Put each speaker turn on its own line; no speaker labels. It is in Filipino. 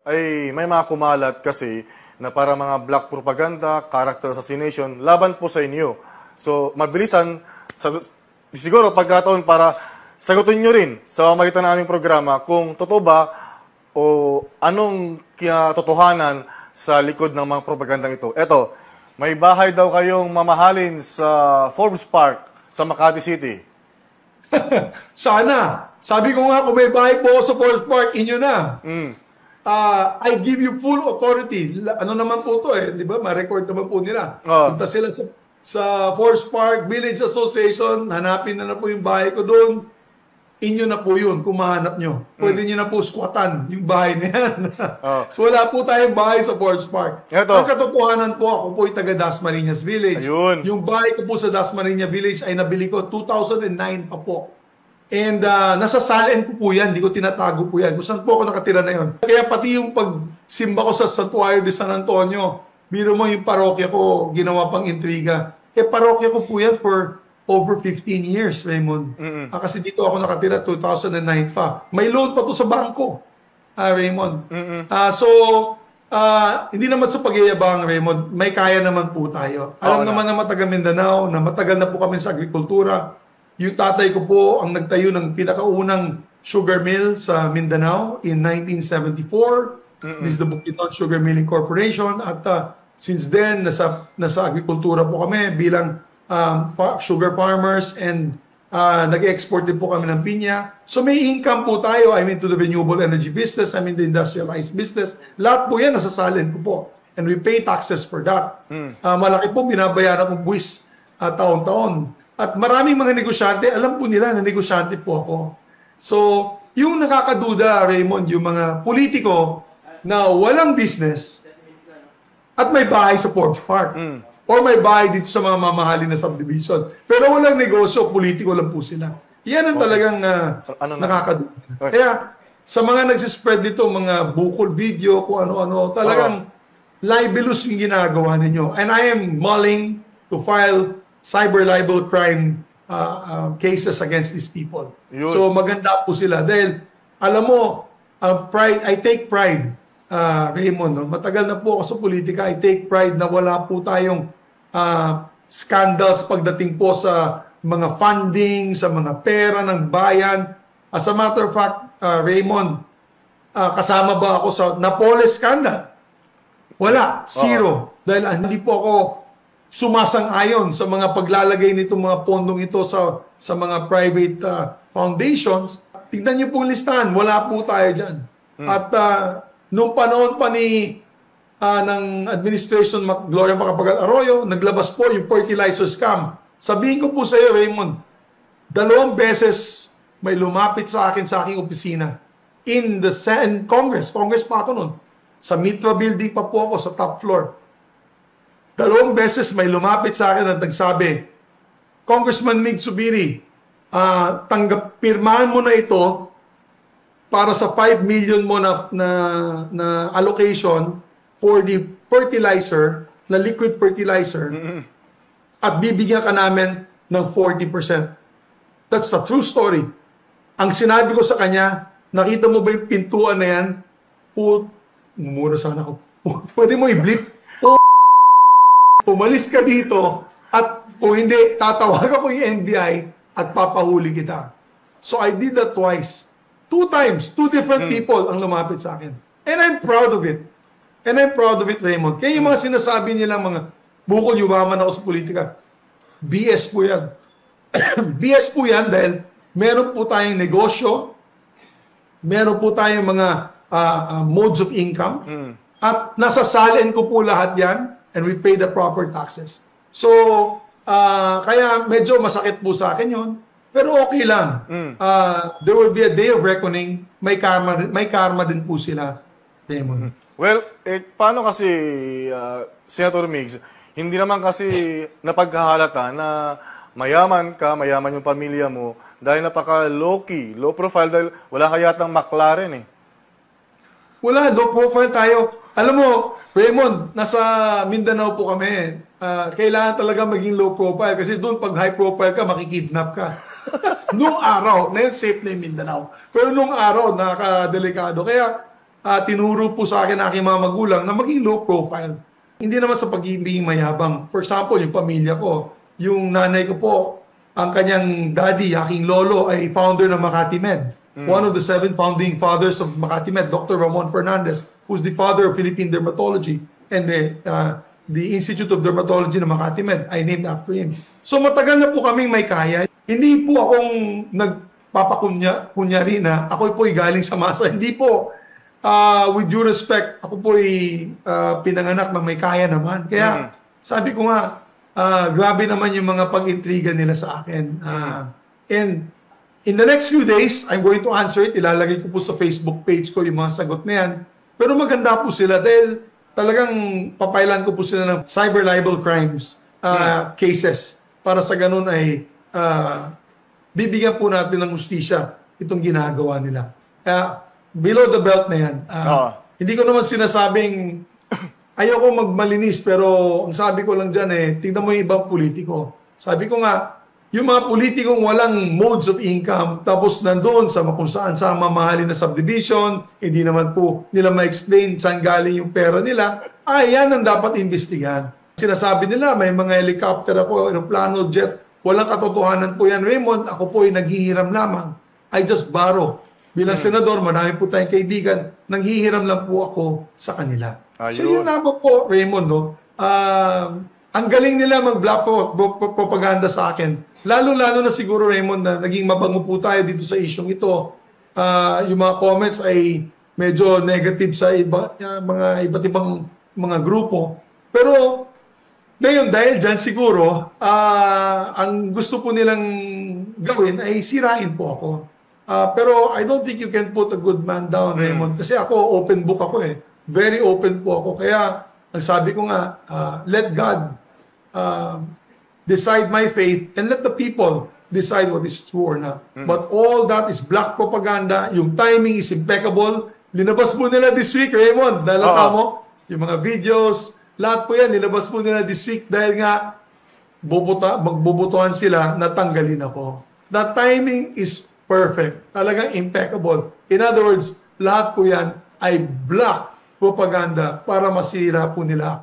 ay may mga kumalat kasi na para mga black propaganda, character assassination, laban po sa inyo. So, mabilisan, siguro pagkataon para sagutin nyo rin sa magitan naming programa kung totoo ba o anong katotohanan sa likod ng mga propagandang ito. Eto, may bahay daw kayong mamahalin sa Forbes Park sa Makati City.
Sana. Sabi ko nga, kung may bahay po sa Forbes Park, inyo na. I give you full authority. Ano naman po to di ba? Ma-record naman po nila. Punta sila sa Forbes Park Village Association, hanapin na po yung bahay ko doon. Inyo na po yun, kung mahanap nyo. Pwede nyo na po squatan yung bahay na yan. So wala po tayong bahay sa Forbes Park. Ang katotohanan po, ako po ay taga Dasmariñas Village.
Ayun.
Yung bahay ko po sa Dasmariñas Village ay nabili ko 2009 pa po. And nasa salin ko po yan, hindi ko tinatago po yan. Kung saan po ako nakatira na yun. Kaya pati yung pagsimba ko sa Santuario de San Antonio, biro mo yung parokya ko, ginawa pang intriga. Parokya ko po yan for over 15 years, Raymond. Kasi dito ako nakatira, 2009 pa. May loan pa to sa bangko, Raymond. Hindi naman sa pagyayabang, Raymond, may kaya naman po tayo. Alam naman ng taga Mindanao na matagal na po kami sa agrikultura. Yung tatay ko po ang nagtayo ng pinakaunang sugar mill sa Mindanao in 1974. This is the Bukidnon Sugar Milling Corporation. At since then, nasa agrikultura po kami bilang sugar farmers and nag-export din po kami ng pinya. So may income po tayo. I'm into the renewable energy business. I'm in the industrialized business. Lahat po yan nasasalin ko po. And we pay taxes for that. Malaki po binabayaran kong buwis taon-taon. At maraming mga negosyante, alam po nila na negosyante po ako. So, yung nakakaduda, Raymond, yung mga politiko na walang business at may bahay sa Forbes Park or may bahay dito sa mga mamahalin na subdivision. Pero walang negosyo, politiko lang po sila. Yan ang talagang nakakaduda. Kaya, sa mga nagsispread dito, mga bukol video, kung ano-ano, talagang libelous yung ginagawa ninyo. And I am mulling to file cyber libel crime cases against these people. Yun. So maganda po sila dahil alam mo, I take pride, Raymond, no? Matagal na po ako sa politika, I take pride na wala po tayong scandals pagdating po sa mga funding, sa mga pera ng bayan. As a matter of fact, Raymond, kasama ba ako sa Napoles scandal? Wala, zero. Dahil hindi po ako sumasang-ayon sa mga paglalagay nitong mga pondong ito sa mga private foundations. Tignan niyo pong listahan, wala po tayo dyan. At nung panahon pa ng administration Gloria Macapagal Arroyo, naglabas po yung fertilizer scam. Sabihin ko po sa iyo, Raymond, 2 beses may lumapit sa aking opisina in Congress pa ako nun. Sa Mitra Building pa po ako sa top floor. 2 beses may lumapit sa akin at nagsabi, Congressman Mig Zubiri, pirmahan mo na ito para sa 5 million mo na allocation for the fertilizer, na liquid fertilizer, at bibigyan ka namin ng 40%. That's a true story. Ang sinabi ko sa kanya, nakita mo ba yung pintuan na yan? Mumura sana ako. Pwede mo i-blip? Umalis ka dito at kung hindi, tatawagan ko yung NBI at papahuli kita. So I did that twice. 2 times, 2 different people ang lumapit sa akin. And I'm proud of it. And I'm proud of it, Raymond. Kaya yung mga sinasabi nilang mga bukol yumaman ako sa politika, BS po yan. BS po yan dahil meron po tayong negosyo, meron po tayong mga modes of income, at nasasalin ko po lahat yan, and we pay the proper taxes. So, kaya medyo masakit po sa akin yun. Pero okay lang. There will be a day of reckoning. May karma din po sila, Raymond.
Well, paano kasi, Senator Migs, hindi naman kasi napaghahalata na mayaman ka, mayaman yung pamilya mo, dahil napaka low-key, low profile, dahil wala ka yatang McLaren eh.
Wala, low profile tayo. Alam mo, Raymond, nasa Mindanao po kami. Kailangan talaga maging low profile kasi doon pag high profile ka, makikidnap ka. Nung araw, na safe na yung Mindanao. Pero nung araw, nakakadelikado. Kaya tinuro po sa akin ng aking mga magulang na maging low profile. Hindi naman sa pagiging mayabang. For example, yung pamilya ko, yung nanay ko po, ang kanyang daddy, aking lolo, ay founder ng Makati Med. One of the 7 founding fathers of Makati Med, Dr. Ramon Fernandez, who's the father of Philippine dermatology, and the Institute of Dermatology ng Makati Med ay named after him. So matagal na po kaming may kaya. Hindi po akong nagpapakunyari na ako po'y galing sa masa. Hindi po. With due respect, ako po'y pinanganak na may kaya naman. Kaya sabi ko nga, grabe naman yung mga pag-intriga nila sa akin. And in the next few days, I'm going to answer it. Ilalagay ko po sa Facebook page ko yung mga sagot na yan. Pero maganda po sila dahil talagang papailan ko po sila ng cyber libel crimes cases para sa ganun ay bibigyan po natin ng hustisya itong ginagawa nila. Below the belt na yan. Hindi ko naman sinasabing ayoko magmalinis pero ang sabi ko lang dyan tingnan mo yung ibang politiko. Sabi ko nga, yung mga politikong walang modes of income tapos nandoon sa kung saan sa mamahalin na subdivision, hindi naman po nila ma-explain saan galing yung pera nila, yan ang dapat imbestigahan. Sinasabi nila may mga helicopter ako, aeroplano, jet, walang katotohanan po yan, Raymond, ako po ay naghihiram lamang. I just borrow. Bilang senador, marami po tayong kaibigan, nanghihiram lang po ako sa kanila. So yun lamang po, Raymond, no? Ang galing nila mag-black propaganda sa akin. Lalo-lalo na siguro, Raymond, na naging mabango po tayo dito sa isyong ito. Yung mga comments ay medyo negative sa mga iba't ibang mga grupo. Pero ngayon, dahil dyan siguro, ang gusto po nilang gawin ay sirain po ako. Pero I don't think you can put a good man down, Raymond. Kasi ako, open book ako Very open po ako. Kaya, ang sabi ko nga, let God decide my faith and let the people decide what is true or not. But all that is black propaganda. Yung timing is impeccable. Linabas mo nila this week, Raymond. Dahil mo, yung mga videos, lahat po yan, nilabas po nila this week dahil nga magbubutuhan sila na tanggalin ako. The timing is perfect. Talagang impeccable. In other words, lahat po yan ay black propaganda para masira po nila.